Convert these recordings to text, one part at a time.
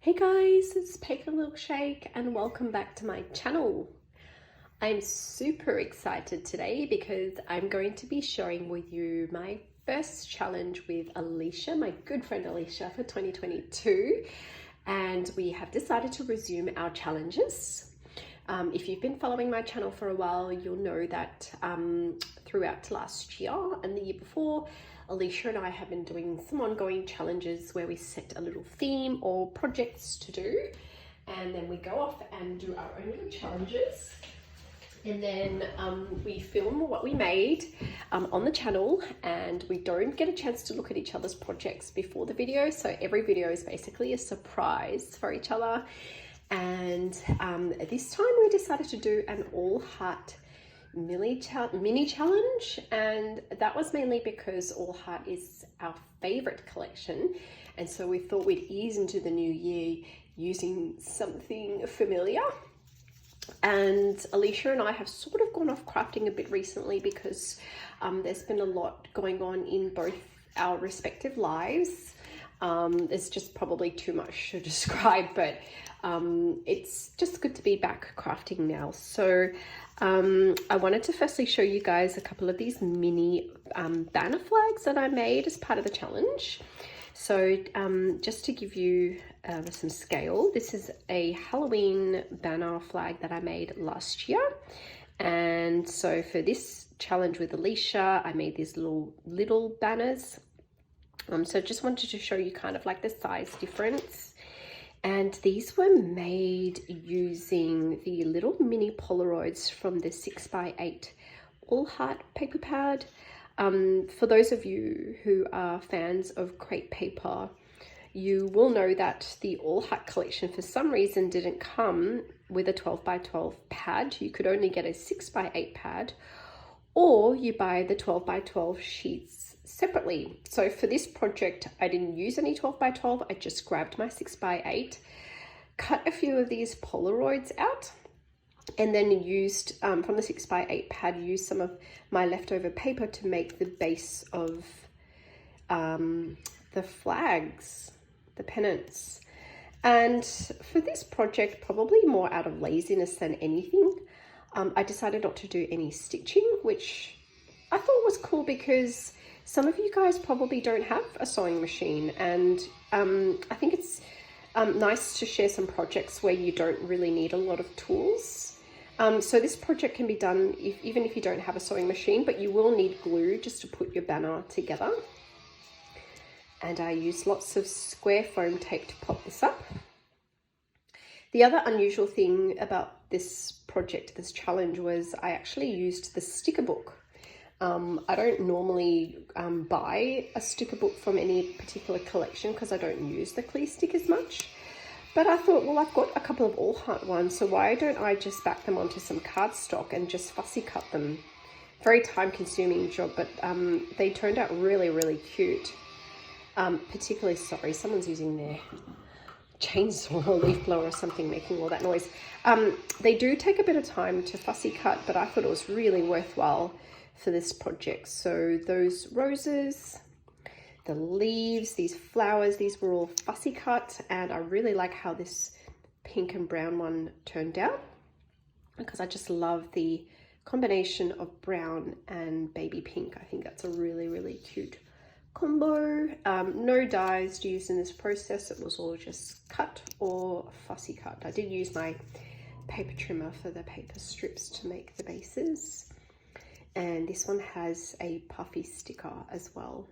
Hey guys, it's Paper Milkshake and welcome back to my channel. I'm super excited today because I'm going to be sharing with you my first challenge with Alisha, my good friend Alisha, for 2022. And we have decided to resume our challenges. If you've been following my channel for a while, you'll know that throughout last year and the year before, Alisha and I have been doing some ongoing challenges where we set a little theme or projects to do, and then we go off and do our own little challenges. And then we film what we made on the channel, and we don't get a chance to look at each other's projects before the video. So every video is basically a surprise for each other. And this time we decided to do an all heart mini challenge, and that was mainly because All Heart is our favorite collection, and so we thought we'd ease into the new year using something familiar. And Alisha and I have sort of gone off crafting a bit recently because there's been a lot going on in both our respective lives. It's just probably too much to describe, but it's just good to be back crafting now. So I wanted to firstly show you guys a couple of these mini banner flags that I made as part of the challenge. So just to give you some scale, this is a Halloween banner flag that I made last year. And so for this challenge with Alisha, I made these little banners. So just wanted to show you kind of like the size difference. And these were made using the little mini Polaroids from the 6x8 All Heart paper pad. For those of you who are fans of crepe paper, you will know that the All Heart collection for some reason didn't come with a 12x12 pad. You could only get a 6x8 pad, or you buy the 12x12 sheets separately. So for this project, I didn't use any 12x12. I just grabbed my 6x8, cut a few of these Polaroids out, and then used from the 6x8 pad, used some of my leftover paper to make the base of the flags, the pennants. And for this project, probably more out of laziness than anything, I decided not to do any stitching, which I thought was cool because some of you guys probably don't have a sewing machine, and I think it's nice to share some projects where you don't really need a lot of tools. So this project can be done even if you don't have a sewing machine, but you will need glue just to put your banner together. And I used lots of square foam tape to pop this up. The other unusual thing about this project, this challenge, was I actually used the sticker book. I don't normally buy a sticker book from any particular collection because I don't use the clear stickers much. But I thought, well, I've got a couple of All Heart ones, so why don't I just back them onto some cardstock and just fussy cut them? Very time consuming job, but they turned out really, really cute. Particularly, sorry, someone's using their chainsaw or leaf blower or something making all that noise. They do take a bit of time to fussy cut, but I thought it was really worthwhile for this project. So those roses, the leaves, these flowers, these were all fussy cut, and I really like how this pink and brown one turned out because I just love the combination of brown and baby pink. I think that's a really, really cute combo. No dyes used in this process. It was all just cut or fussy cut. I did use my paper trimmer for the paper strips to make the bases. And this one has a puffy sticker as well.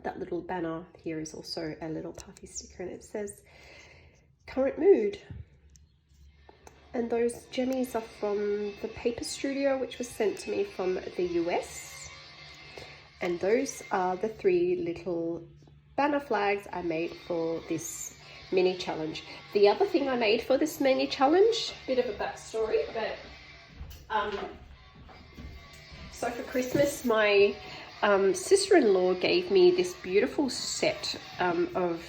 That little banner here is also a little puffy sticker, and it says current mood. And those jemmies are from the Paper Studio, which was sent to me from the US. And those are the 3 little banner flags I made for this mini challenge. The other thing I made for this mini challenge, bit of a backstory, but so for Christmas, my sister-in-law gave me this beautiful set of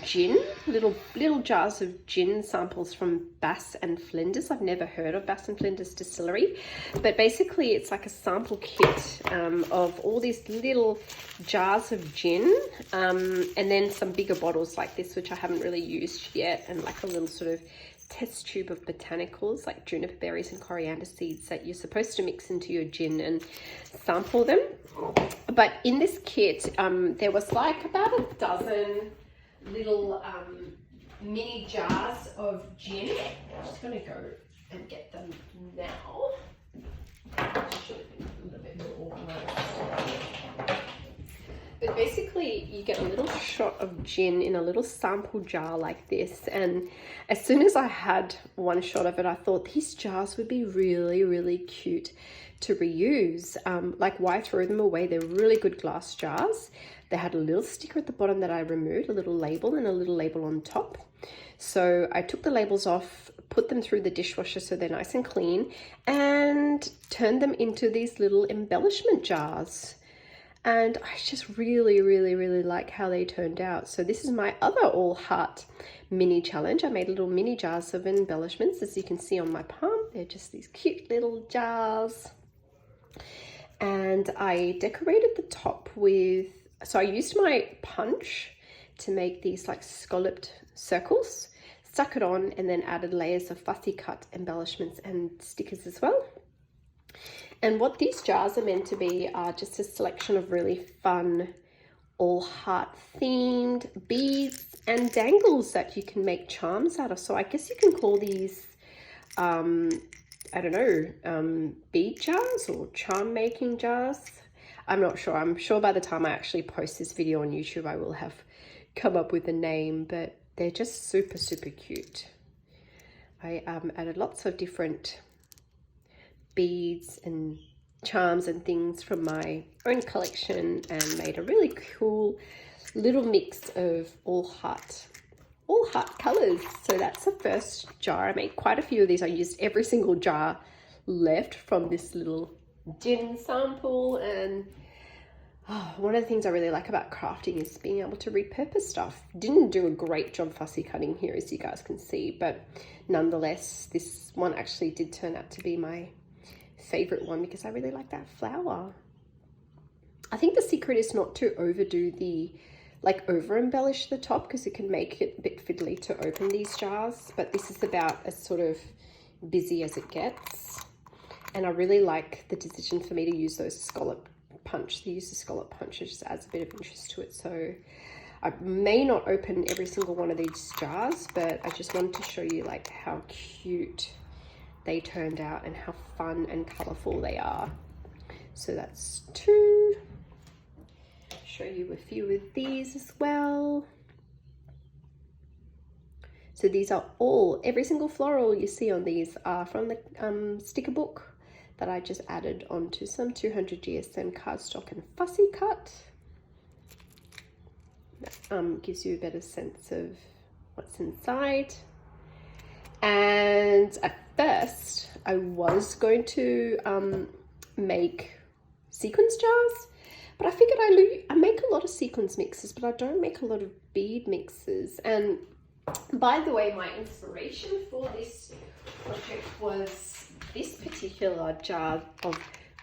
gin, little jars of gin samples from Bass and Flinders. I've never heard of Bass and Flinders Distillery, but basically it's like a sample kit of all these little jars of gin, and then some bigger bottles like this, which I haven't really used yet, and like a little sort of test tube of botanicals like juniper berries and coriander seeds that you're supposed to mix into your gin and sample them. But in this kit, there was like about a dozen little mini jars of gin. I'm just going to go and get them now. Should have been a little bit more organized. But basically, you get a little shot of gin in a little sample jar like this. And as soon as I had one shot of it, I thought these jars would be really, really cute to reuse. Like, why throw them away? They're really good glass jars. They had a little sticker at the bottom that I removed, a little label and a little label on top. So I took the labels off, put them through the dishwasher so they're nice and clean, and turned them into these little embellishment jars. And I just really, really, really like how they turned out. So this is my other all heart mini challenge. I made little mini jars of embellishments, as you can see on my palm. They're just these cute little jars. And I decorated the top with, so I used my punch to make these like scalloped circles, stuck it on, and then added layers of fussy cut embellishments and stickers as well. And what these jars are meant to be are just a selection of really fun, all heart themed beads and dangles that you can make charms out of. So I guess you can call these, I don't know, bead jars or charm making jars. I'm not sure. I'm sure by the time I actually post this video on YouTube, I will have come up with a name, but they're just super, super cute. I added lots of different beads and charms and things from my own collection and made a really cool little mix of all heart colors. So that's the first jar. I made quite a few of these. I used every single jar left from this little gin sample. And one of the things I really like about crafting is being able to repurpose stuff. Didn't do a great job fussy cutting here, as you guys can see, but nonetheless, this one actually did turn out to be my favorite one because I really like that flower. I think the secret is not to overdo the, like, over embellish the top, because it can make it a bit fiddly to open these jars, but this is about as sort of busy as it gets. And I really like the decision for me to use those scallop punch. The use of scallop punch just adds a bit of interest to it. So I may not open every single one of these jars, but I just wanted to show you like how cute they turned out and how fun and colorful they are. So that's two. Show you a few of these as well. So these are all, every single floral you see on these are from the sticker book that I just added onto some 200 GSM cardstock and fussy cut. That gives you a better sense of what's inside. And at first I was going to make sequins jars, but I figured I make a lot of sequins mixes, but I don't make a lot of bead mixes. And by the way, my inspiration for this project was this particular jar of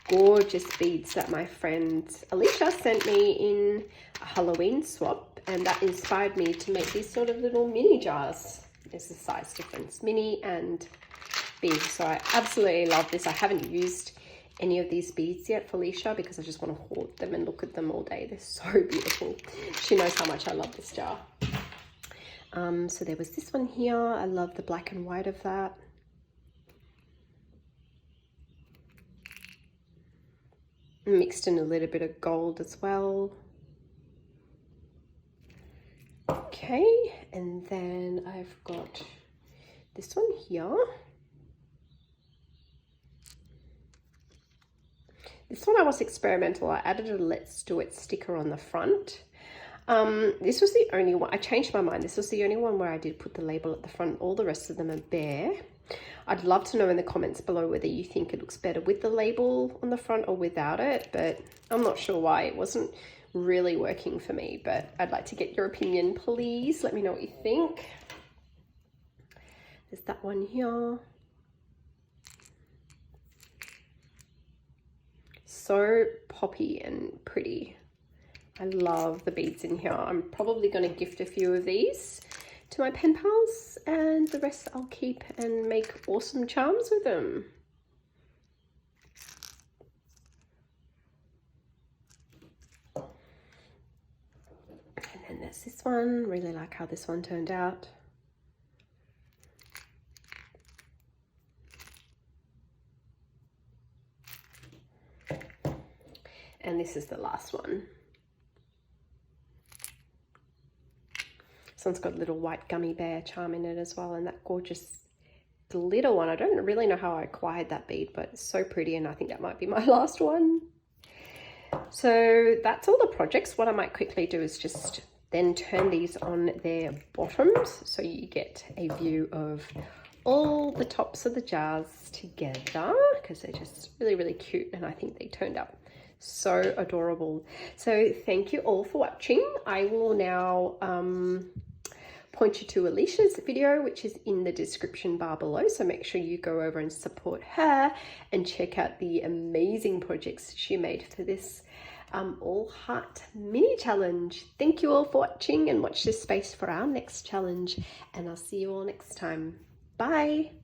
gorgeous beads that my friend Alisha sent me in a Halloween swap, and that inspired me to make these sort of little mini jars. There's a size difference, mini and big. So I absolutely love this. I haven't used any of these beads yet for Alisha because I just want to hoard them and look at them all day. They're so beautiful. She knows how much I love this jar. So there was this one here. I love the black and white of that. Mixed in a little bit of gold as well. Okay, and then I've got this one here. This one I was experimental. I added a Let's Do It sticker on the front. This was the only one, I changed my mind. This was the only one where I did put the label at the front. All the rest of them are bare. I'd love to know in the comments below whether you think it looks better with the label on the front or without it, but I'm not sure why. It wasn't really working for me, but I'd like to get your opinion. Please let me know what you think. There's that one here. So poppy and pretty. I love the beads in here. I'm probably going to gift a few of these to my pen pals, and the rest I'll keep and make awesome charms with them. And then there's this one. Really like how this one turned out. And this is the last one. This one's got a little white gummy bear charm in it as well, and that gorgeous glitter one. I don't really know how I acquired that bead, but it's so pretty, and I think that might be my last one. So that's all the projects. What I might quickly do is just then turn these on their bottoms, so you get a view of all the tops of the jars together, because they're just really, really cute, and I think they turned out so adorable. So thank you all for watching. I will now point you to Alicia's video, which is in the description bar below, so make sure you go over and support her and check out the amazing projects she made for this all heart mini challenge. Thank you all for watching, and watch this space for our next challenge, and I'll see you all next time. Bye.